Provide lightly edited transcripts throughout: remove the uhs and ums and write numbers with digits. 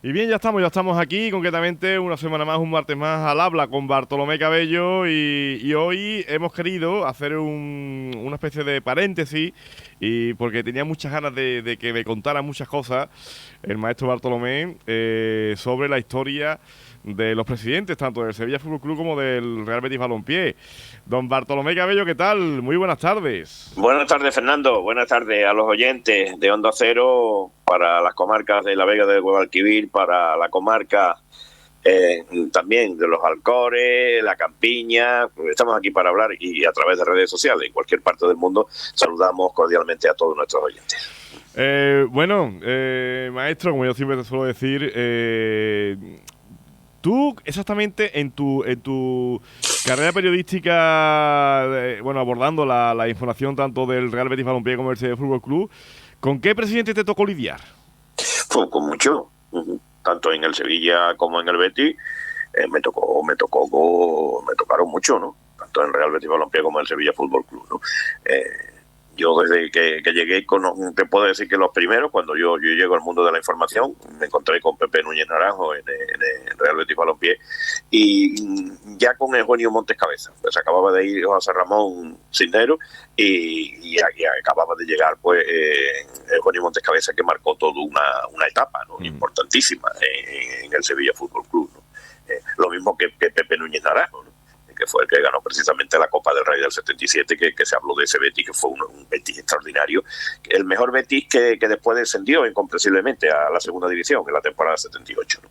Y bien, ya estamos aquí, concretamente una semana más, un martes más, al habla con Bartolomé Cabello y hoy hemos querido hacer una especie de paréntesis y porque tenía muchas ganas de que me contara muchas cosas el maestro Bartolomé sobre la historia de los presidentes, tanto del Sevilla Fútbol Club como del Real Betis Balompié. Don Bartolomé Cabello, ¿qué tal? Muy buenas tardes. Buenas tardes, Fernando. Buenas tardes a los oyentes de Onda Cero, para las comarcas de La Vega del Guadalquivir, para la comarca también de los Alcores, la Campiña. Estamos aquí para hablar y a través de redes sociales, en cualquier parte del mundo, saludamos cordialmente a todos nuestros oyentes. Maestro, como yo siempre te suelo decir, tú exactamente en tu carrera periodística, abordando la información tanto del Real Betis Balompié como del Sevilla Fútbol Club, ¿con qué presidente te tocó lidiar? Fue con mucho, tanto en el Sevilla como en el Betis. Me tocaron mucho, ¿no? Tanto en el Real Betis Balompié como en el Sevilla Fútbol Club, ¿no? Yo desde que llegué, te puedo decir que los primeros, cuando yo llego al mundo de la información, me encontré con Pepe Núñez Naranjo en el Real Betis Balompié y ya con Eugenio Montes Cabeza. Pues acababa de ir José Ramón Cisneros y acababa de llegar pues Eugenio Montes Cabeza, que marcó toda una etapa, ¿no? Importantísima en el Sevilla Fútbol Club, ¿no? Lo mismo que Pepe Núñez Naranjo, ¿no? Que fue el que ganó precisamente la Copa del Rey del 77, que se habló de ese Betis, que fue un Betis extraordinario, el mejor Betis que después descendió incomprensiblemente a la segunda división en la temporada 78, ¿no?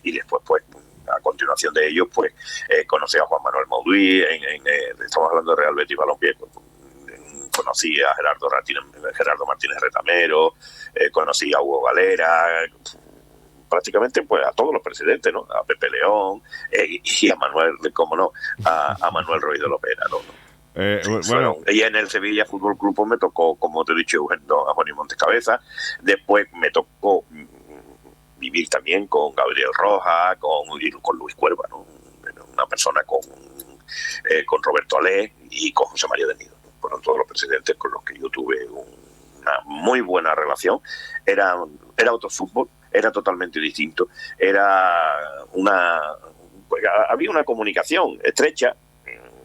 Y después, pues, a continuación de ellos, pues, conocí a Juan Manuel Mauduí, estamos hablando de Real Betis Balompié, conocí a Gerardo Martínez Retamero, conocí a Hugo Galera, prácticamente pues a todos los presidentes, ¿no? A Pepe León y a Manuel, cómo no, a Manuel Ruiz de Lopera, ¿no? Y en el Sevilla Fútbol Club pues me tocó, como te he dicho, a Juan y Montes Cabeza. Después me tocó vivir también con Gabriel Rojas, con Luis Cuerva, ¿no? Una persona con Roberto Alé y con José María de Nido, ¿no? Fueron todos los presidentes con los que yo tuve una muy buena relación. Era otro fútbol, era totalmente distinto, había una comunicación estrecha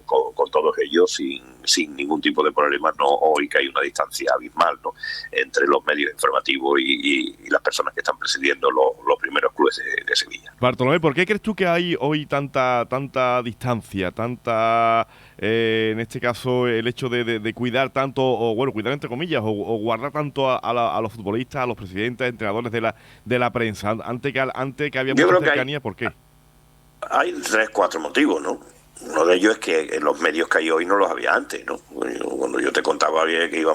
con todos ellos sin ningún tipo de problema. No hoy que hay una distancia abismal, ¿no?, entre los medios informativos y las personas que están presidiendo los primeros clubes de Sevilla. Bartolomé, ¿por qué crees tú que hay hoy tanta distancia, en este caso, el hecho de cuidar tanto, cuidar entre comillas, o guardar tanto a los futbolistas, a los presidentes, entrenadores de la prensa, antes que había mucha cercanía? ¿Por qué? Hay 3-4 motivos, ¿no? Uno de ellos es que los medios que hay hoy no los había antes, ¿no? Cuando yo te contaba que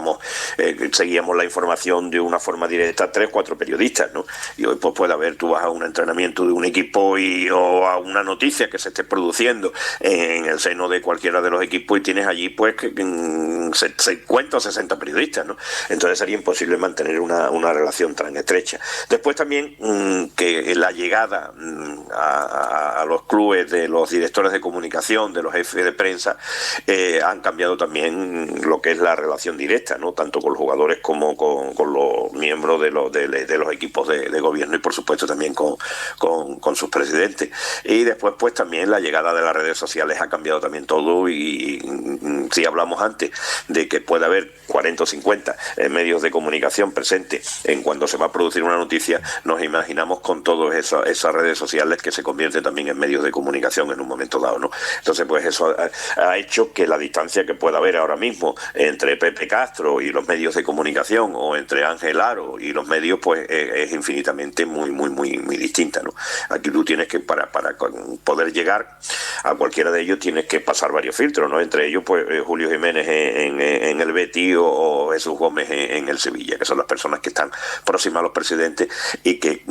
seguíamos la información de una forma directa, 3-4 periodistas, ¿no? Y hoy pues puede haber, tú vas a un entrenamiento de un equipo o a una noticia que se esté produciendo en el seno de cualquiera de los equipos y tienes allí pues 50 o 60 periodistas, ¿no? Entonces sería imposible mantener una relación tan estrecha. Después también que la llegada a los clubes de los directores de comunicación, de los jefes de prensa, han cambiado también lo que es la relación directa, ¿no?, tanto con los jugadores como con los miembros de los equipos de gobierno y por supuesto también con sus presidentes. Y después pues también la llegada de las redes sociales ha cambiado también todo y si hablamos antes de que puede haber 40 o 50 medios de comunicación presentes en cuando se va a producir una noticia, nos imaginamos con todas esas redes sociales que se convierten también en medios de comunicación en un momento dado, ¿no? Entonces, pues eso ha hecho que la distancia que pueda haber ahora mismo entre Pepe Castro y los medios de comunicación, o entre Ángel Aro y los medios, pues es infinitamente muy distinta, ¿no? Aquí tú tienes que, para poder llegar a cualquiera de ellos, tienes que pasar varios filtros, ¿no? Entre ellos, pues Julio Jiménez en el Betis o Jesús Gómez en el Sevilla, que son las personas que están próximas a los presidentes y que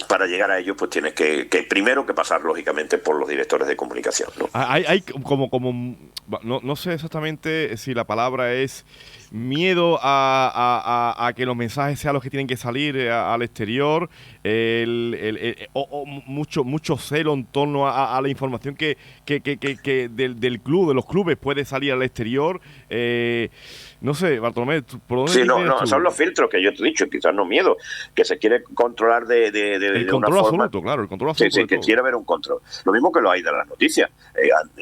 para llegar a ellos, pues tienes que primero que pasar, lógicamente, por los directores de comunicación, ¿no? Hay como no sé exactamente si la palabra es miedo a que los mensajes sean los que tienen que salir al exterior, o mucho celo en torno a la información que del club, de los clubes, puede salir al exterior. No sé, Bartolomé, ¿por dónde Sí, te no, inclinas no, son tú? los filtros que yo te he dicho, quizás no miedo, que se quiere controlar El de una control forma. absoluto, claro, el control Sí, absoluto sí, de que todo. quiere haber un control. Lo mismo que lo hay de las noticias.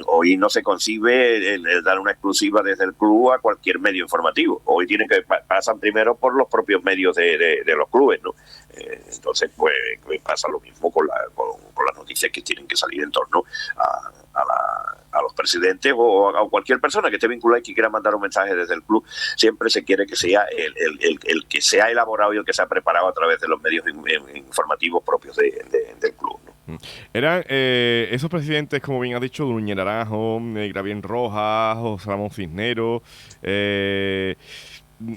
Hoy no se concibe el dar una exclusiva desde el club a cualquier medio informativo. Hoy tienen que pasan primero por los propios medios de los clubes, ¿no? Entonces, pues pasa lo mismo con las noticias que tienen que salir en torno a los presidentes o a cualquier persona que esté vinculada y que quiera mandar un mensaje desde el club. Siempre se quiere que sea el que se ha elaborado y el que se ha preparado a través de los medios informativos propios del club, ¿no? Eran esos presidentes, como bien ha dicho, Núñez Naranjo, Gabriel Rojas, José Ramón Cisneros,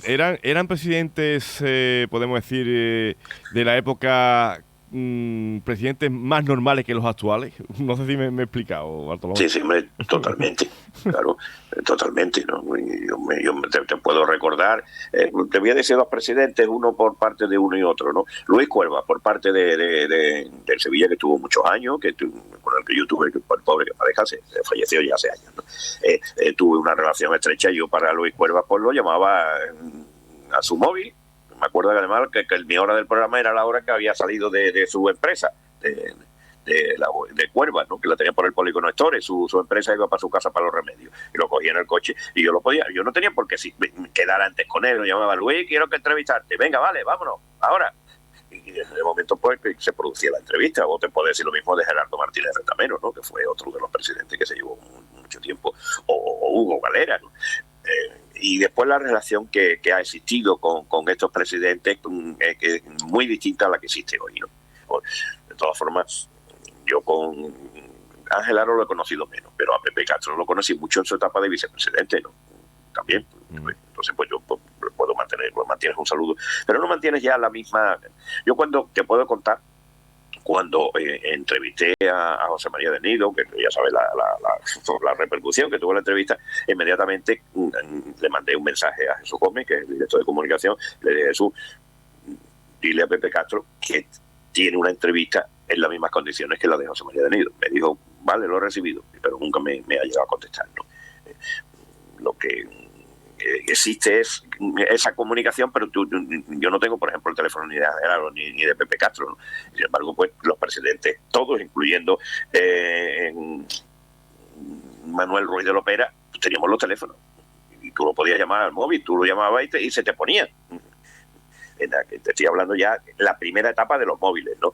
eran presidentes, podemos decir, de la época, presidentes más normales que los actuales. No sé si me he explicado, Bartolomé. Sí, sí, hombre, totalmente, claro, totalmente, ¿no? Te puedo recordar, te voy a decir dos presidentes, uno por parte de uno y otro, ¿no? Luis Cuerva, por parte del Sevilla, que tuvo muchos años, con el que yo tuve, el pobre que pareja se falleció ya hace años, ¿no? Tuve una relación estrecha, yo para Luis Cuerva pues lo llamaba a su móvil. Me acuerdo que además que mi hora del programa era la hora que había salido de su empresa, de Cuerva, ¿no? Que la tenía por el Polígono Estores. Su empresa iba para su casa para los remedios y lo cogía en el coche y yo no tenía por qué quedar antes con él. Lo llamaba: Luis, quiero que entrevistarte. Venga, vale, vámonos, ahora. Y desde el momento pues que se producía la entrevista. O te puedo decir lo mismo de Gerardo Martínez Retamero, ¿no? Que fue otro de los presidentes que se llevó mucho tiempo, o Hugo Galera, ¿no? Y después la relación que ha existido con estos presidentes que es muy distinta a la que existe hoy, ¿no? De todas formas, yo con Ángel Aro lo he conocido menos, pero a Pepe Castro lo conocí mucho en su etapa de vicepresidente, ¿no? También. Entonces, pues yo puedo mantienes un saludo, pero no mantienes ya la misma. Yo cuando te puedo contar, cuando entrevisté a José María del Nido, que ya sabes la repercusión que tuvo la entrevista, inmediatamente le mandé un mensaje a Jesús Gómez, que es el director de comunicación. Le dije: Jesús, dile a Pepe Castro que tiene una entrevista en las mismas condiciones que la de José María del Nido. Me dijo: vale, lo he recibido, pero nunca me ha llegado a contestar, ¿no? Lo que existe es esa comunicación, pero yo no tengo, por ejemplo, el teléfono ni de Gerardo ni de Pepe Castro, ¿no? Sin embargo, pues los presidentes, todos, incluyendo Manuel Ruiz de Lopera, pues, teníamos los teléfonos. Y tú lo podías llamar al móvil, tú lo llamabas y se te ponía. Te estoy hablando ya la primera etapa de los móviles, ¿no?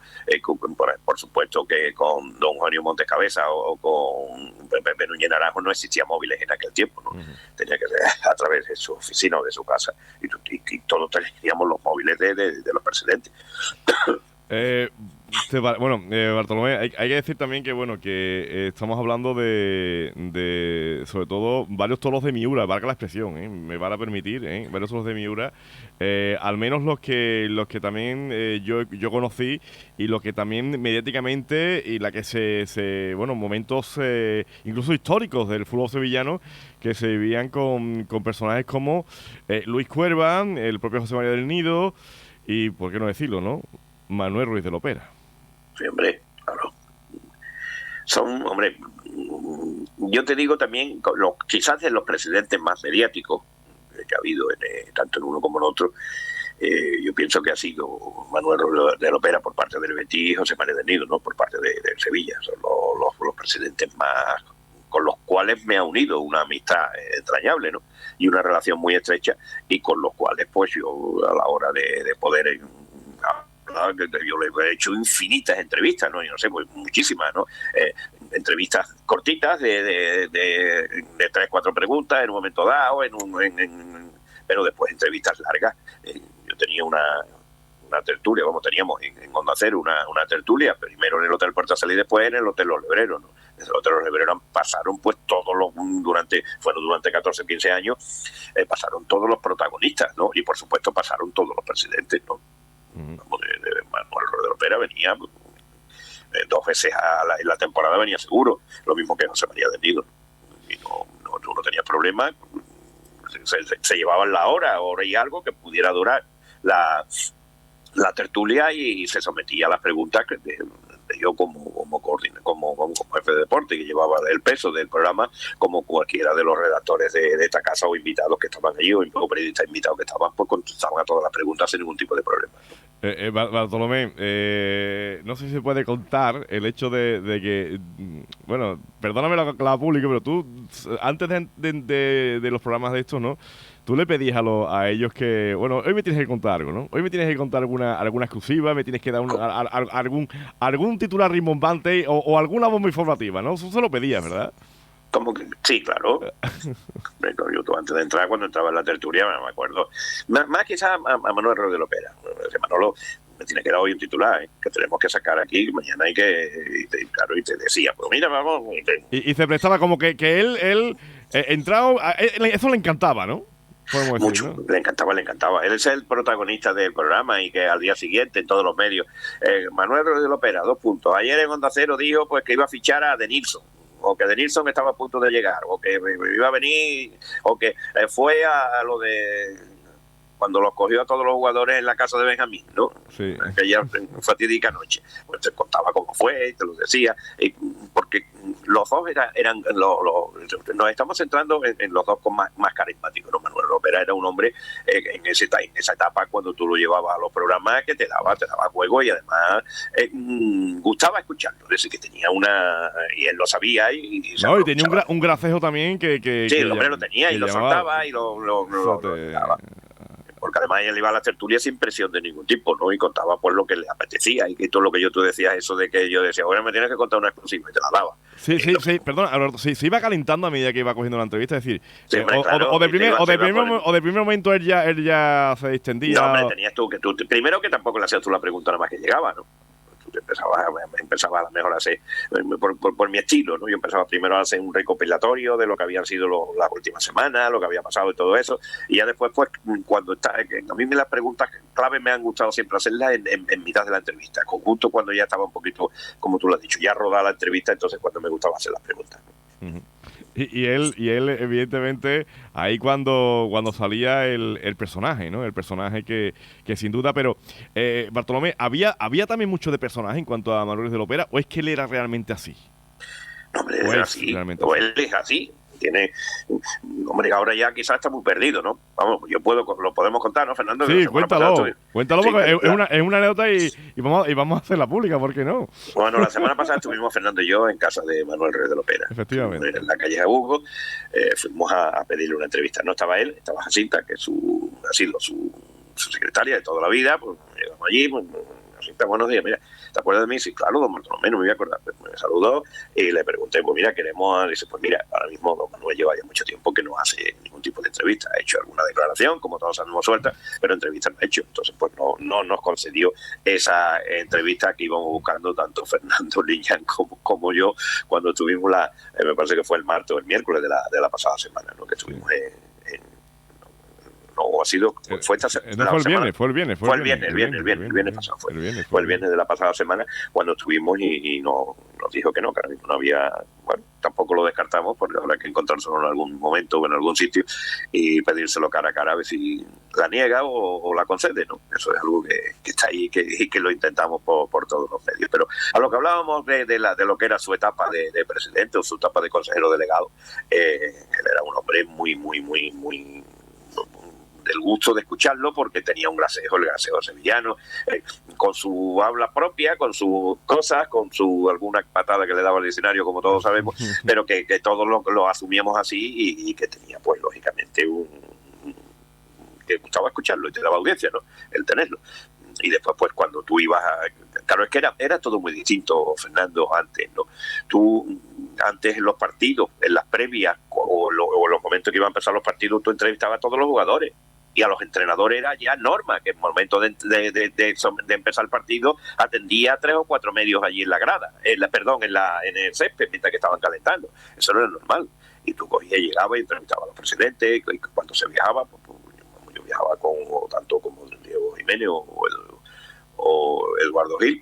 Por supuesto que con don Juanio Montes Cabeza o con Pepe Núñez Naranjo no existían móviles en aquel tiempo, ¿no? Tenía que ser a través de su oficina o de su casa, y todos teníamos los móviles de los presidentes. Bartolomé, hay que decir también que bueno, que estamos hablando de sobre todo varios toros de Miura, valga la expresión, me van a permitir, varios toros de Miura, al menos los que también yo conocí, y los que también mediáticamente, y la que momentos incluso históricos del fútbol sevillano, que se vivían con personajes como Luis Cuerva, el propio José María del Nido, y por qué no decirlo, ¿no?, Manuel Ruiz de Lopera. Sí, hombre, claro. Hombre, yo te digo también, quizás de los presidentes más mediáticos que ha habido tanto en uno como en otro, yo pienso que ha sido Manuel Ruiz de Lopera por parte del Betis y José María del Nido, ¿no?, por parte del Sevilla. Son los presidentes más con los cuales me ha unido una amistad entrañable, ¿no?, y una relación muy estrecha, y con los cuales pues yo a la hora de poder yo le he hecho infinitas entrevistas, ¿no? Yo no sé, pues muchísimas, ¿no? Entrevistas cortitas de 3-4 preguntas en un momento dado, pero después entrevistas largas. Yo tenía una tertulia, teníamos en Onda Cero una tertulia, primero en el Hotel Puerta Salí y después en el Hotel Los Lebreros, ¿no? Desde el Hotel Los Lebreros pasaron pues durante 14-15 años, pasaron todos los protagonistas, ¿no? Y por supuesto pasaron todos los presidentes, ¿no? De Manuel Ruiz de Lopera venía 2 veces en la temporada, venía seguro, lo mismo que José María del Nido, y no tenía problema. se llevaban la hora y algo que pudiera durar la tertulia y se sometía a las preguntas de yo como jefe de deporte, que llevaba el peso del programa, como cualquiera de los redactores de esta casa o invitados que estaban allí, o periodistas invitados que estaban, pues contestaban a todas las preguntas sin ningún tipo de problema. Bartolomé, no sé si se puede contar el hecho de que, bueno, perdóname la pública, pero tú, antes de los programas de estos, ¿no? Tú le pedías a ellos que, bueno, hoy me tienes que contar algo, ¿no? Hoy me tienes que contar alguna exclusiva, me tienes que dar algún titular rimbombante o alguna bomba informativa, ¿no? Eso se lo pedías, ¿verdad? Como que, sí, claro. Yo antes de entrar, cuando entraba en la tertulia, me acuerdo. Más quizás a Manuel Rodríguez Lopera. Manolo, me tiene que dar hoy un titular, que tenemos que sacar aquí, mañana hay que... Y te decía, pues mira, vamos... Y se prestaba como que él entraba... Eso le encantaba, ¿no? Mucho, ¿no? le encantaba. Él es el protagonista del programa y que al día siguiente en todos los medios. Manuel Rodríguez Lopera, 2 puntos. Ayer en Onda Cero dijo pues que iba a fichar a Denilson, o que Denilson estaba a punto de llegar, o que iba a venir, o que fue a lo de cuando los cogió a todos los jugadores en la casa de Benjamín, ¿no? Sí. Aquella fatídica noche. Pues te contaba cómo fue, te lo decía, porque los dos eran nos estamos centrando en los dos con más carismáticos, ¿no? Manuel Lopera era un hombre en esa etapa cuando tú lo llevabas a los programas que te daba juego y además gustaba escucharlo, es decir, que tenía y él lo sabía y tenía un gracejo también que sí, el hombre lo tenía y lo soltaba y lo daba. Porque además él iba a las tertulias sin presión de ningún tipo, ¿no? Y contaba pues lo que le apetecía y todo lo que tú decías, eso de que yo decía, bueno, me tienes que contar una exclusiva y te la daba. Sí, perdón, Alberto, se iba calentando a medida que iba cogiendo la entrevista, es decir, sí, claro, de primer momento él ya se distendía. No, hombre, tenías tú primero que tampoco le hacías tú la pregunta nada más que llegaba, ¿no? Empezaba a lo mejor a hacer por mi estilo, ¿no? Yo empezaba primero a hacer un recopilatorio de lo que habían sido las últimas semanas, lo que había pasado y todo eso, y ya después pues cuando a mí las preguntas clave me han gustado siempre hacerlas en mitad de la entrevista, justo cuando ya estaba un poquito, como tú lo has dicho, ya rodada la entrevista, entonces cuando me gustaba hacer las preguntas. Uh-huh. Y él, evidentemente, ahí cuando salía el personaje, ¿no? El personaje que sin duda, pero Bartolomé, ¿había también mucho de personaje en cuanto a Manuel de Lopera, o es que él era realmente así? No, hombre, él es así. Tiene, hombre, ahora ya quizás está muy perdido, ¿no? Vamos, lo podemos contar, ¿no, Fernando? Sí, cuéntalo porque es una anécdota y vamos a hacerla pública, ¿por qué no? Bueno, la semana pasada estuvimos Fernando y yo en casa de Manuel Rodríguez Lopera. Efectivamente. En la calle Jabugo, fuimos a pedirle una entrevista. No estaba él, estaba Jacinta, que ha sido su secretaria de toda la vida, pues llegamos allí, pues, Jacinta, buenos días, mira, ¿te acuerdas de mí? Sí, claro, don Bartolomé, no me voy a acordar. Pues me saludó y le pregunté, pues mira, dice, pues mira, ahora mismo don Manuel lleva ya mucho tiempo que no hace ningún tipo de entrevista. Ha hecho alguna declaración, como todos sabemos suelta, pero entrevista no ha hecho. Entonces, pues no nos concedió esa entrevista que íbamos buscando tanto Fernando Liñán como yo cuando estuvimos me parece que fue el martes o el miércoles de la pasada semana, ¿no? Que estuvimos fue el viernes pasado, fue el viernes de la pasada semana cuando estuvimos y nos dijo que no, que no había, bueno, tampoco lo descartamos porque habrá que encontrárselo en algún momento o en algún sitio y pedírselo cara a cara a ver si la niega o la concede, ¿no? Eso es algo que está ahí y que lo intentamos por todos los medios. Pero a lo que hablábamos de lo que era su etapa de presidente o su etapa de consejero delegado, él era un hombre muy del gusto de escucharlo porque tenía el grasejo sevillano, con su habla propia, con sus cosas, con alguna patada que le daba al diccionario, como todos sabemos, pero que todos lo asumíamos así y que tenía, pues, lógicamente, que gustaba escucharlo y te daba audiencia, ¿no? El tenerlo. Y después, pues, cuando tú ibas claro, es que era todo muy distinto, Fernando, antes, ¿no? Antes en los partidos, en las previas o los momentos que iban a empezar los partidos, tú entrevistabas a todos los jugadores. Y a los entrenadores era ya norma que en el momento de empezar el partido atendía a 3 o 4 medios allí en la grada, en el césped, mientras que estaban calentando. Eso no era normal. Y tú cogías, llegabas y entrevistabas a los presidentes, y cuando se viajaba, pues, yo viajaba tanto como Diego Jiménez o Eduardo Gil,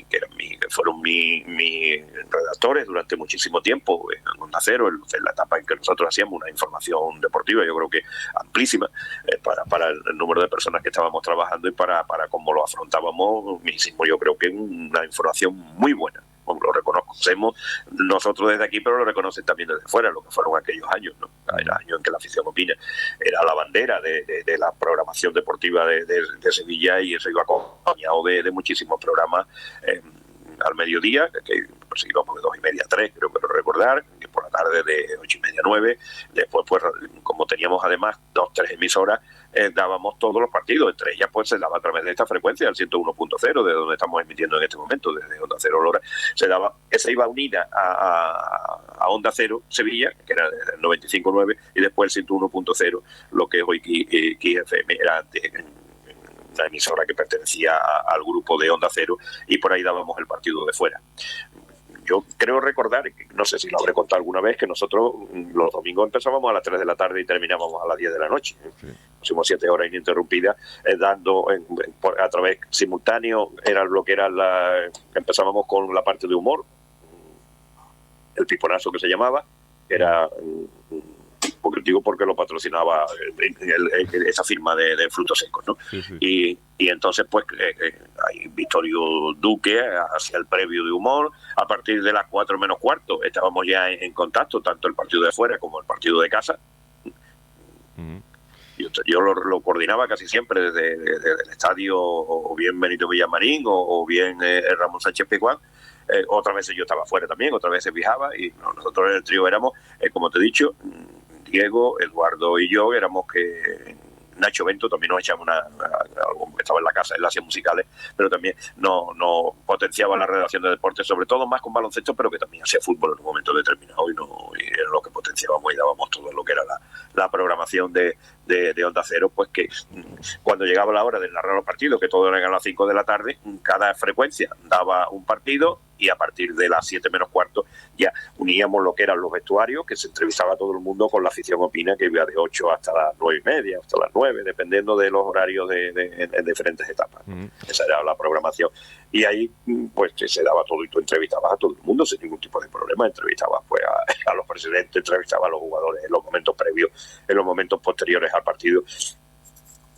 que eran que fueron mis redactores durante muchísimo tiempo en Onda Cero, en la etapa en que nosotros hacíamos una información deportiva, yo creo que amplísima, para el número de personas que estábamos trabajando y para cómo lo afrontábamos, hicimos yo creo que una información muy buena. Lo reconocemos nosotros desde aquí, pero lo reconocen también desde fuera, lo que fueron aquellos años, ¿no? El año en que la afición opina era la bandera de la programación deportiva de Sevilla, y eso iba acompañado de muchísimos programas al mediodía, que pues íbamos de 2:30 a 3, creo que recordar, que por la tarde de 8:30 a 9, después pues como teníamos además 2-3 emisoras, dábamos todos los partidos, entre ellas pues se daba a través de esta frecuencia, el 101.0, de donde estamos emitiendo en este momento, desde Onda Cero Lora, esa iba unida a Onda Cero Sevilla, que era el 95.9, y después el 101.0, lo que es hoy KFM, era una emisora que pertenecía al grupo de Onda Cero, y por ahí dábamos el partido de fuera. Yo creo recordar, no sé si lo habré contado alguna vez, que nosotros los domingos empezábamos a las 3 de la tarde y terminábamos a las 10 de la noche. Sí. Pusimos 7 horas ininterrumpidas, dando a través simultáneo, era lo que era empezábamos con la parte de humor, el piponazo que se llamaba, era porque lo patrocinaba esa firma de frutos secos, ¿no? Sí, sí. Y entonces pues hay Victorio Duque hacia el previo de humor. A partir de las 4 menos cuarto estábamos ya en contacto, tanto el partido de fuera como el partido de casa. Yo lo coordinaba casi siempre desde el estadio, o bien Benito Villamarín o bien Ramón Sánchez Pizjuán. Otras veces yo estaba fuera también, otras veces viajaba, y nosotros en el trío éramos, como te he dicho, Diego, Eduardo y yo, éramos que Nacho Bento también nos echaba estaba en la casa, él hacía musicales, pero también no potenciaba la redacción de deportes, sobre todo más con baloncesto, pero que también hacía fútbol en un momento determinado, y era lo que potenciábamos y dábamos todo lo que era la programación de Onda Cero, pues que cuando llegaba la hora de narrar los partidos, que todo eran a las 5 de la tarde, cada frecuencia daba un partido, y a partir de las 7 menos cuarto ya uníamos lo que eran los vestuarios, que se entrevistaba a todo el mundo con la afición opina, que iba de 8 hasta las 9:30, hasta las 9, dependiendo de los horarios en diferentes etapas. Esa era la programación. Y ahí pues se daba todo, y tú entrevistabas a todo el mundo sin ningún tipo de problema. Entrevistabas pues a los presidentes, entrevistabas a los jugadores en los momentos previos, en los momentos posteriores al partido.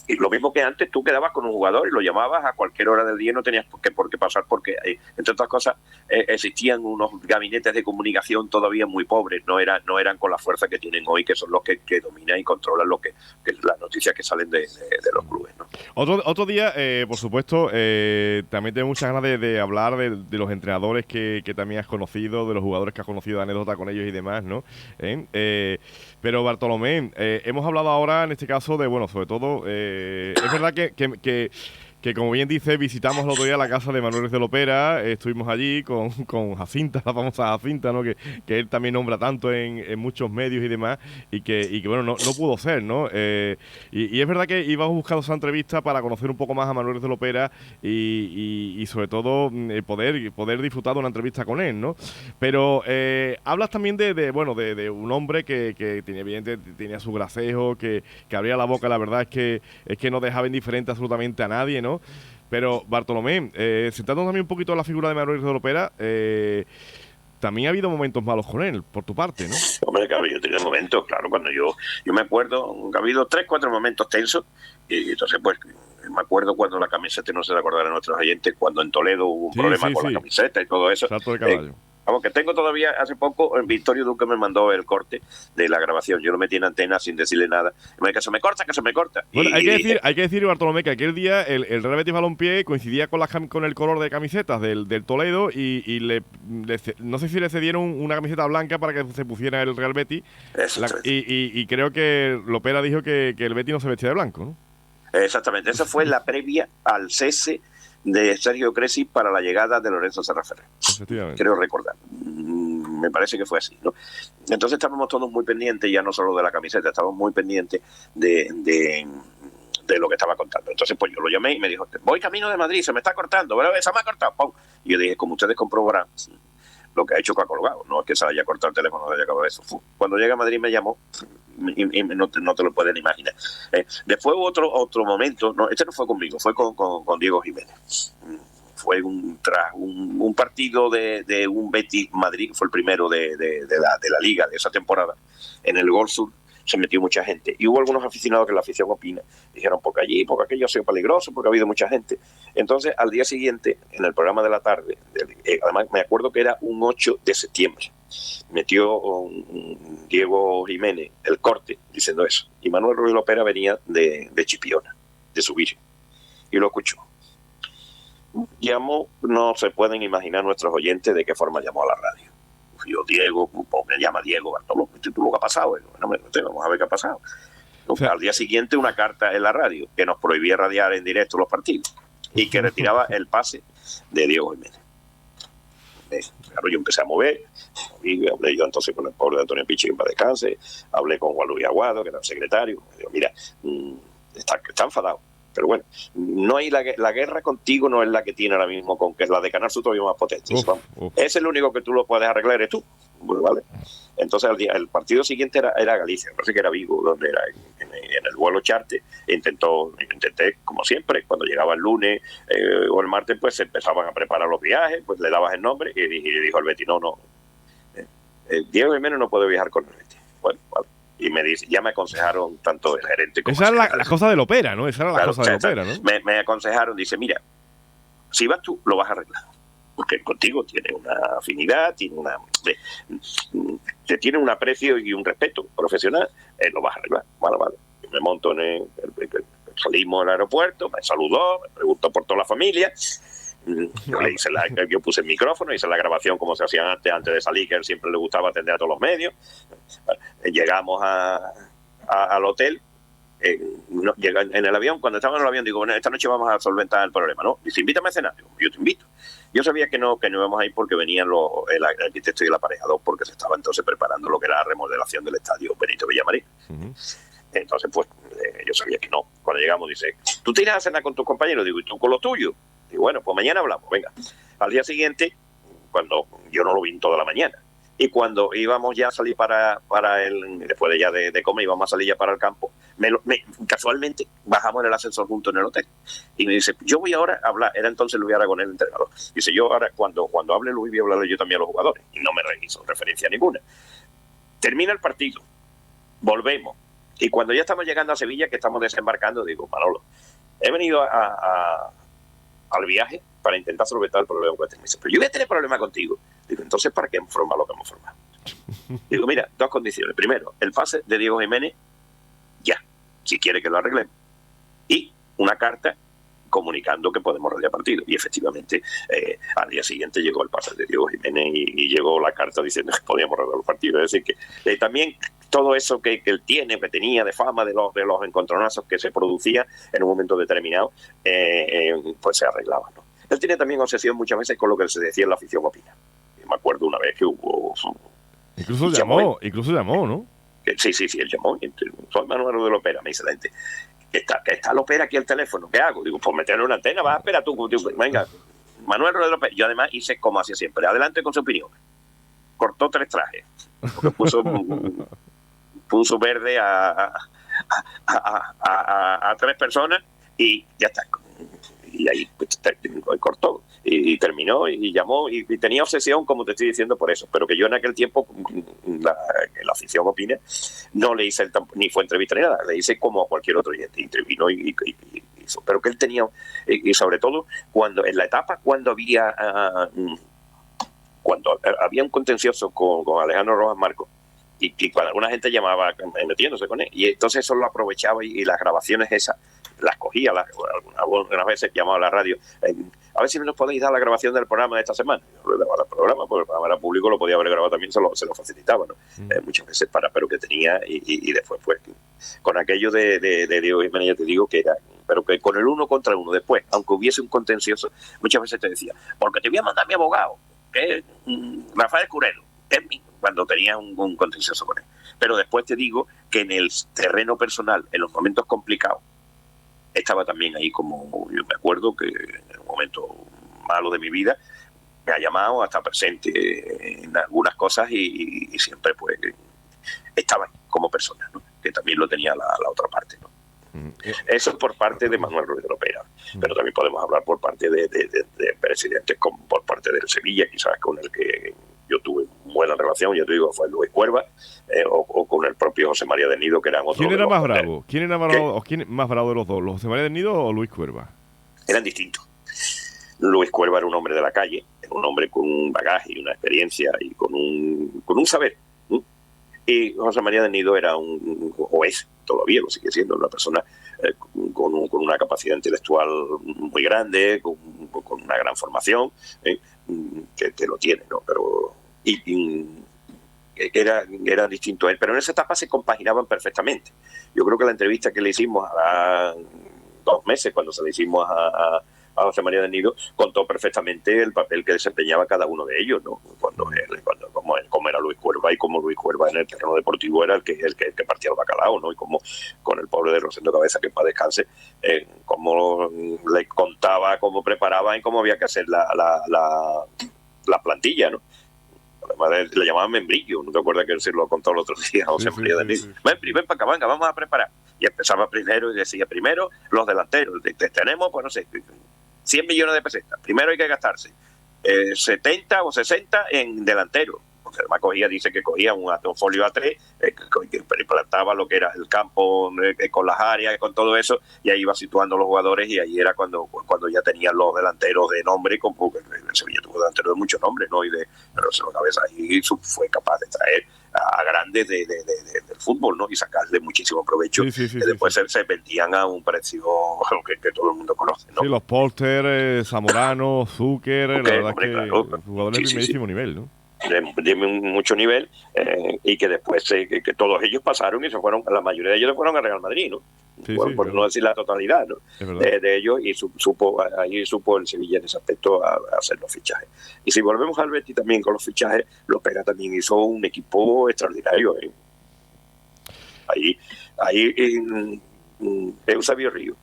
Y lo mismo que antes, tú quedabas con un jugador y lo llamabas a cualquier hora del día, no tenías por qué pasar, porque entre otras cosas existían unos gabinetes de comunicación todavía muy pobres, no eran con la fuerza que tienen hoy, que son los que dominan y controlan que las noticias que salen de los clubes, ¿no? Otro día, por supuesto, también tengo muchas ganas de hablar de los entrenadores que también has conocido, de los jugadores que has conocido, de anécdotas con ellos y demás, ¿no? Pero Bartolomé, hemos hablado ahora en este caso de, bueno, sobre todo, es verdad que como bien dice, visitamos el otro día la casa de Manuel de Lopera, estuvimos allí con Jacinta, la famosa Jacinta, ¿no? Que él también nombra tanto en muchos medios y demás, y que bueno, no pudo ser, ¿no? Y es verdad que íbamos buscando esa entrevista para conocer un poco más a Manuel de Lopera y sobre todo poder disfrutar de una entrevista con él, ¿no? Pero hablas también de un hombre que tenía su gracejo, que abría la boca, la verdad es que no dejaba indiferente absolutamente a nadie, ¿no? Pero Bartolomé, sentándonos también un poquito en la figura de Manuel de Lopera, también ha habido momentos malos con él, por tu parte, ¿no? Hombre, que ha habido momentos, claro, cuando yo me acuerdo que ha habido 3-4 momentos tensos, y entonces pues me acuerdo cuando la camiseta, no se le acordarán a nuestros oyentes, cuando en Toledo hubo un problema con la camiseta y todo eso. Salto de caballo. Vamos, que tengo todavía, hace poco, Victorio Duque me mandó el corte de la grabación. Yo lo metí en antena sin decirle nada. Me dijo, que se me corta. Bueno, hay que decir, Bartolomé, que aquel día el Real Betis Balompié coincidía con el color de camisetas del Toledo y no sé si le cedieron una camiseta blanca para que se pusiera el Real Betis. Y creo que Lopera dijo que el Betis no se vestía de blanco, ¿no? Exactamente. Esa fue la previa al cese de Sergio Cresci para la llegada de Lorenzo Serra Ferrer. Creo recordar. Me parece que fue así, ¿no? Entonces estábamos todos muy pendientes, ya no solo de la camiseta, estábamos muy pendientes de lo que estaba contando. Entonces pues yo lo llamé y me dijo, voy camino de Madrid, se me está cortando, ¿verdad? Se me ha cortado. ¡Pum! Y yo dije, como ustedes comprobarán, lo que ha hecho que ha colgado, no es que se haya cortado el teléfono, no haya acabado eso. Cuando llega a Madrid me llamó, y no te lo pueden imaginar. Después hubo otro momento, no, este no fue conmigo, fue con Diego Jiménez. fue tras un partido de un Betis Madrid, fue el primero de la Liga de esa temporada, en el Gol Sur se metió mucha gente. Y hubo algunos aficionados que la afición opina, dijeron, porque aquello ha sido peligroso, porque ha habido mucha gente. Entonces, al día siguiente, en el programa de la tarde, además me acuerdo que era un 8 de septiembre, metió Diego Jiménez el corte diciendo eso. Y Manuel Ruiz Lopera venía de Chipiona, de subir, y lo escuchó. Llamó, no se pueden imaginar nuestros oyentes de qué forma llamó a la radio. Yo, Diego, pues me llama Diego Bartolomé, ¿tú lo que ha pasado? Vamos a ver qué ha pasado. O sea, al día siguiente una carta en la radio que nos prohibía radiar en directo los partidos y que retiraba el pase de Diego Jiménez. Claro, yo empecé a mover, y hablé yo entonces con el pobre de Antonio Pichi, que para descanse, hablé con Juan Luis Aguado, que era el secretario, me digo, mira, está enfadado. Pero bueno, no hay la guerra contigo no es la que tiene ahora mismo, con que es la de Canal Sur todavía más potente. Ese es el único que tú lo puedes arreglar, eres tú. Bueno, vale. Entonces el partido siguiente era Galicia, me parece que era Vigo, donde era en el vuelo charter. Intenté, como siempre, cuando llegaba el lunes o el martes, pues se empezaban a preparar los viajes, pues le dabas el nombre y dijo el Betis, no, Diego Jiménez no puede viajar con el Betis. Bueno, vale. Y me dice, ya me aconsejaron tanto el gerente como esa es la cosa del Opera, ¿no? Esa era la cosa del Opera, ¿no? Me aconsejaron, dice, mira, si vas tú, lo vas a arreglar. Porque contigo tiene una afinidad, te tiene un aprecio y un respeto profesional, lo vas a arreglar. Vale. Me monto salimos al aeropuerto, me saludó, me preguntó por toda la familia. Yo puse el micrófono, hice la grabación como se hacían antes de salir, que a él siempre le gustaba atender a todos los medios. Llegamos al hotel, en el avión, cuando estaba en el avión digo, bueno, esta noche vamos a solventar el problema, ¿no? Dice, invítame a cenar. Digo, yo te invito. Yo sabía que no íbamos a ir porque venían el arquitecto y el aparejador, porque se estaba entonces preparando lo que era la remodelación del estadio Benito Villamarín. Entonces, pues, yo sabía que no. Cuando llegamos, dice, ¿tú te irás a cenar con tus compañeros? Digo, ¿y tú con los tuyos? Digo, bueno, pues mañana hablamos, venga. Al día siguiente, cuando yo no lo vi en toda la mañana, y cuando íbamos ya a salir después de comer, íbamos a salir ya para el campo, casualmente bajamos en el ascensor juntos en el hotel. Y me dice, yo voy ahora a hablar, era entonces Luis Aragonés el entrenador. Dice, yo ahora, cuando hable Luis, voy a hablarle yo también a los jugadores. Y no me hizo referencia ninguna. Termina el partido, volvemos. Y cuando ya estamos llegando a Sevilla, que estamos desembarcando, digo, Manolo, he venido al viaje para intentar solventar el problema que tengo. Pero yo voy a tener problema contigo. Digo, entonces, ¿para qué hemos formado lo que hemos formado? Digo, mira, dos condiciones. Primero, el pase de Diego Jiménez, ya, si quiere que lo arreglemos. Y una carta comunicando que podemos radiar partido. Y efectivamente, al día siguiente llegó el pase de Diego Jiménez y llegó la carta diciendo que podíamos radiar los partidos. Es decir, que también todo eso que él tenía de fama de los encontronazos que se producían en un momento determinado, pues se arreglaba, ¿no? Él tiene también obsesión muchas veces con lo que se decía en la afición opina. Me acuerdo una vez que hubo... Incluso llamó, ¿no? Sí, él llamó. Soy Manuel Ruiz Lopera, me dice la gente. Que está Lopera aquí el teléfono, ¿qué hago? Digo, pues meterle una antena, vas a esperar tú. Venga, Manuel Ruiz Lopera. Yo además hice como hacía siempre, adelante con su opinión. Cortó 3 trajes, porque puso verde a 3 personas y ya está. Y ahí pues, cortó y terminó y llamó y tenía obsesión, como te estoy diciendo, por eso. Pero que yo en aquel tiempo, la afición opina, no le hice ni fue entrevista ni nada, le hice como a cualquier otro oyente, intervino y hizo. Pero que él tenía, y sobre todo en la etapa cuando había un contencioso con Alejandro Rojas Marcos, y cuando alguna gente llamaba metiéndose con él, y entonces eso lo aprovechaba y las grabaciones esas las cogía, algunas veces llamaba a la radio, a ver si nos podéis dar la grabación del programa de esta semana. Yo le daba el programa, porque el programa era público, lo podía haber grabado también, se lo facilitaba, ¿no? Muchas veces pero que tenía, y después pues con aquello de Diego Jiménez, ya te digo que era, pero que con el 1 contra 1 después, aunque hubiese un contencioso, muchas veces te decía, porque te voy a mandar mi abogado, que es Rafael Curero, cuando tenía un contencioso con él. Pero después te digo que en el terreno personal, en los momentos complicados, estaba también ahí, como yo me acuerdo que en un momento malo de mi vida me ha llamado, hasta presente en algunas cosas y siempre pues estaba ahí como persona, ¿no? Que también lo tenía la otra parte, ¿no? Eso por parte de Manuel Ruiz de Lopera. Pero también podemos hablar por parte de presidentes, como por parte del Sevilla, quizás con el que yo tuve buena relación, yo te digo, fue Luis Cuerva, o con el propio José María del Nido, que eran otros. ¿Quién era más bravo? ¿Quién era más bravo de los dos? ¿Los José María del Nido o Luis Cuerva? Eran distintos. Luis Cuerva era un hombre de la calle, era un hombre con un bagaje y una experiencia y con un saber. Y José María del Nido era o es, todavía lo sigue siendo, una persona con una capacidad intelectual muy grande, con una gran formación, que lo tiene, ¿no? Pero era distinto a él, pero en esa etapa se compaginaban perfectamente. Yo creo que la entrevista que le hicimos a 2 meses, cuando se le hicimos a José María del Nido, contó perfectamente el papel que desempeñaba cada uno de ellos, ¿no? Cómo era Luis Cuerva, y cómo Luis Cuerva en el terreno deportivo era el que partía el bacalao, ¿no? Y cómo con el pobre de Rosendo Cabeza, que en paz descanse, cómo le contaba, cómo preparaba y cómo había que hacer la plantilla, ¿no? Además le llamaban membrillo, ¿no te acuerdas que él se lo contó el otro día a José María del Nido? Membri, ven para acá, venga, vamos a preparar. Y empezaba primero y decía, primero los delanteros, tenemos, pues no sé, 100 millones de pesetas, primero hay que gastarse 70 o 60 en delantero, porque además dice que cogía un folio A3, que plantaba lo que era el campo con las áreas, con todo eso, y ahí iba situando los jugadores, y ahí era cuando ya tenían los delanteros de nombre, como el Sevilla tuvo delanteros de muchos nombres, ¿no? Pero se lo cabeza ahí fue capaz de traer a grandes del fútbol, ¿no? Y sacarle muchísimo provecho. Después se vendían a un precio que todo el mundo conoce, ¿no? Sí, los Polter, Zamorano, Zucker, la verdad, hombre, que claro, jugadores de primerísimo nivel, ¿no? De mucho nivel, y que después que todos ellos pasaron y se fueron, la mayoría de ellos se fueron a Real Madrid, ¿no? Por no decir la totalidad, ¿no? De ellos, y ahí supo el Sevilla en ese aspecto a hacer los fichajes. Y si volvemos al Betis también con los fichajes, Lopera también hizo un equipo extraordinario, ¿eh? Ahí Eusebio Río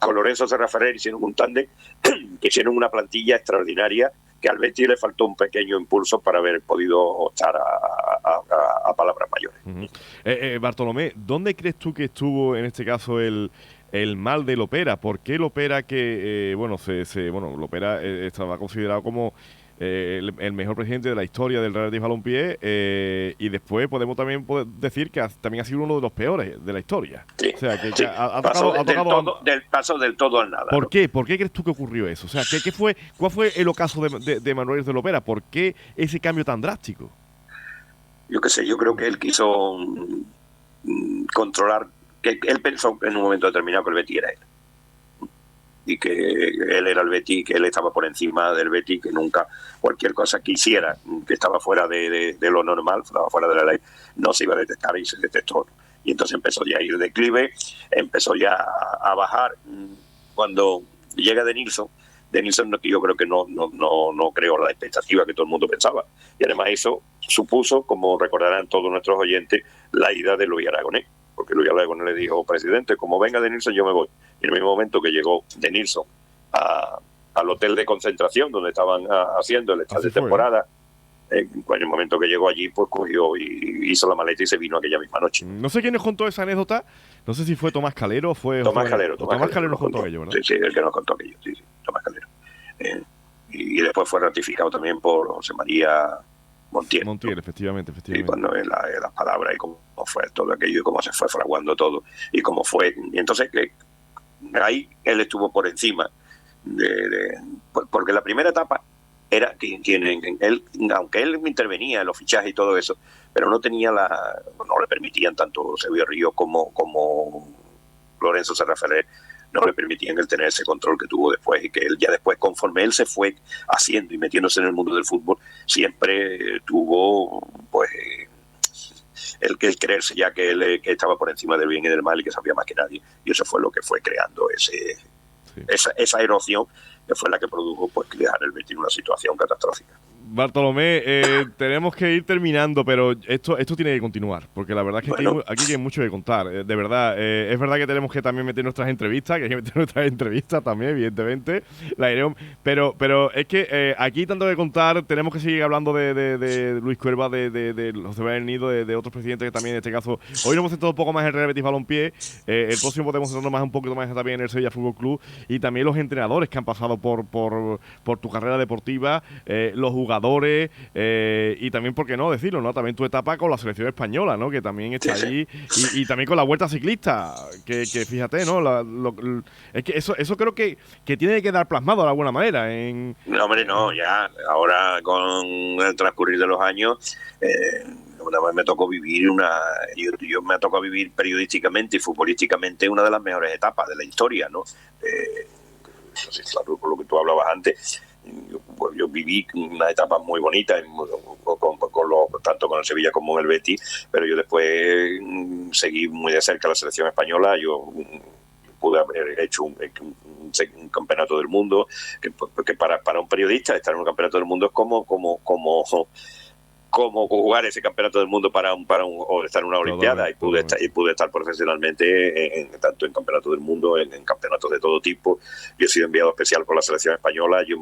con Lorenzo Serra Ferrer hicieron un tándem que hicieron una plantilla extraordinaria, que al Betis le faltó un pequeño impulso para haber podido optar a palabras mayores. Bartolomé, ¿dónde crees tú que estuvo en este caso el mal de Lopera? ¿Por qué Lopera, que Lopera estaba considerado como el mejor presidente de la historia del Real Betis Balompié, y después podemos también decir que también ha sido uno de los peores de la historia? Sí, o sea, que sí. ha tocado paso del todo al nada. ¿Por qué? ¿Por qué crees tú que ocurrió eso? O sea, ¿cuál fue el ocaso de Manuel de Lopera? ¿Por qué ese cambio tan drástico? Yo qué sé, yo creo que él quiso controlar, que él pensó en un momento determinado que el Betis era él, y que él era el Betis, que él estaba por encima del Betis, que nunca cualquier cosa que hiciera, que estaba fuera de lo normal, estaba fuera de la ley, no se iba a detectar, y se detectó. Y entonces empezó ya a ir declive, empezó ya a bajar. Cuando llega De Nilsson, yo creo que no creó la expectativa que todo el mundo pensaba. Y además eso supuso, como recordarán todos nuestros oyentes, la ida de Luis Aragonés. Porque Luis Aragonés le dijo, presidente, como venga De Nilsson, yo me voy. Y en el mismo momento que llegó De Nilsson al hotel de concentración donde estaban haciendo el estadio de temporada, en el momento que llegó allí, pues cogió y hizo la maleta y se vino aquella misma noche. No sé quién nos contó esa anécdota, no sé si fue Tomás Calero o fue... Tomás Calero nos contó aquello, ¿verdad? Sí, el que nos contó aquello, sí, Tomás Calero. Y después fue ratificado también por José María Montiel. Montiel, efectivamente. Y cuando en las palabras, y cómo fue todo aquello, y cómo se fue fraguando todo, y cómo fue. Y entonces ahí él estuvo por encima, porque la primera etapa era que él, aunque él intervenía en los fichajes y todo eso, pero no le permitían tanto Eusebio Río como Lorenzo Serra Ferrer, no le permitían el tener ese control que tuvo después, y que él ya después, conforme él se fue haciendo y metiéndose en el mundo del fútbol, siempre tuvo pues el creerse ya que él que estaba por encima del bien y del mal y que sabía más que nadie, y eso fue lo que fue creando esa erosión, que fue la que produjo pues dejar el Betis en una situación catastrófica. Bartolomé, tenemos que ir terminando, pero esto tiene que continuar, porque la verdad es que aquí hay mucho que contar, de verdad. Es verdad que tenemos que también meter nuestras entrevistas, que hay que meter nuestras entrevistas también, evidentemente. Pero es que aquí tanto que contar, tenemos que seguir hablando de Luis Cuerva, de José Manuel Nido, de otros presidentes que también en este caso. Hoy nos hemos centrado un poco más en el Real Betis Balompié, el próximo podemos centrarnos más un poquito más también en el Sevilla Fútbol Club, y también los entrenadores que han pasado por tu carrera deportiva, los jugadores, y también, ¿por qué no decirlo, no? También tu etapa con la selección española, ¿no? Que también está allí, y también con la Vuelta Ciclista, que fíjate, ¿no? Es que eso creo que tiene que quedar plasmado de alguna manera. No, hombre, no, ya, ahora con el transcurrir de los años, una vez me tocó vivir yo me tocó vivir periodísticamente y futbolísticamente una de las mejores etapas de la historia, ¿no? No sé, claro, por lo que tú hablabas antes, yo viví una etapa muy bonita tanto con el Sevilla como con el Betis, pero yo después seguí muy de cerca la selección española. Yo pude haber hecho un campeonato del mundo, que para un periodista estar en un campeonato del mundo es como jugar ese campeonato del mundo o estar en una olimpiada, y pude estar profesionalmente tanto en campeonatos del mundo, en campeonatos de todo tipo. Yo he sido enviado especial por la selección española. Yo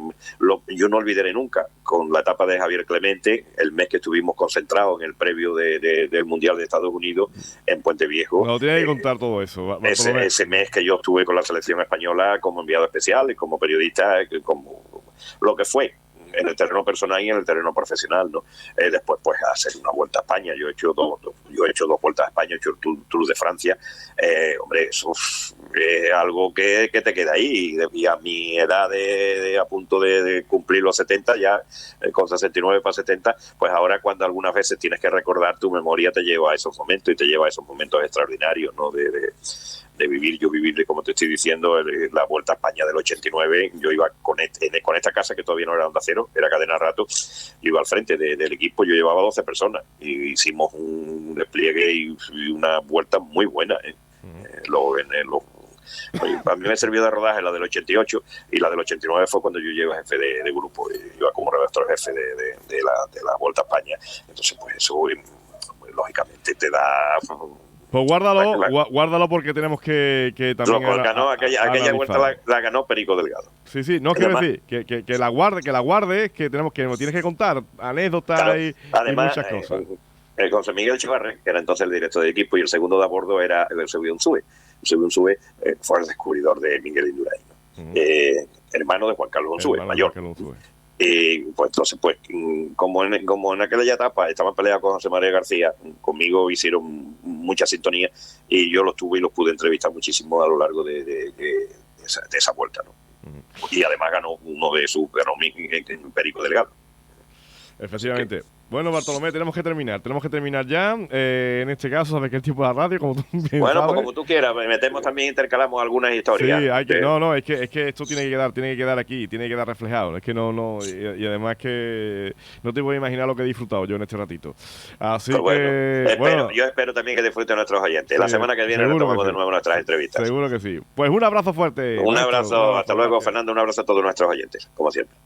no olvidaré nunca, con la etapa de Javier Clemente, el mes que estuvimos concentrados en el previo del Mundial de Estados Unidos en Puente Viejo. No, tienes que contar todo eso. Ese mes que yo estuve con la selección española como enviado especial y como periodista, como lo que fue, en el terreno personal y en el terreno profesional, ¿no? Después, pues, hacer una vuelta a España. Yo he hecho dos vueltas a España, he hecho el Tour de Francia. Hombre, eso es algo que te queda ahí. Y a mi edad a punto de cumplir los 70, ya con 69 para 70, pues ahora cuando algunas veces tienes que recordar, tu memoria te lleva a esos momentos y te lleva a esos momentos extraordinarios, ¿no? De vivir, como te estoy diciendo, la Vuelta a España del 89. Yo iba con esta casa, que todavía no era Onda Cero, era Cadena Rato. Yo iba al frente del equipo, yo llevaba 12 personas y hicimos un despliegue y una vuelta muy buena. A mí me sirvió de rodaje la del 88, y la del 89 fue cuando yo llegué jefe de grupo, iba como redactor jefe de la Vuelta a España. Entonces, pues eso, lógicamente te da... Pues guárdalo porque tenemos que también... Aquella vuelta la ganó Perico Delgado. Sí, no quiero decir que la guardes, que nos tienes que contar anécdotas, claro, y muchas cosas. José Miguel Chivarre, que era entonces el director de equipo, y el segundo de a bordo era Eusebio Unzúe. Eusebio Unzúe fue el descubridor de Miguel Indurain, hermano de Juan Carlos Unzúe, mayor. Pues entonces, pues, como en aquella etapa estaban peleados con José María García, conmigo hicieron mucha sintonía, y yo los pude entrevistar muchísimo a lo largo de esa vuelta, ¿no? Y además ganó Perico Delgado. Efectivamente. Bueno, Bartolomé, tenemos que terminar ya. En este caso, sabes que el tiempo de la radio, como tú bien bueno, sabes. Pues como tú quieras, intercalamos algunas historias. Sí, es que esto tiene que quedar aquí, tiene que quedar reflejado. Es que y además que no te voy a imaginar lo que he disfrutado yo en este ratito. Así pues que yo espero también que disfruten nuestros oyentes. La semana que viene retomamos de nuevo nuestras entrevistas. Seguro que sí. Pues un abrazo fuerte. Un abrazo, hasta luego, Fernando, un abrazo a todos nuestros oyentes, como siempre.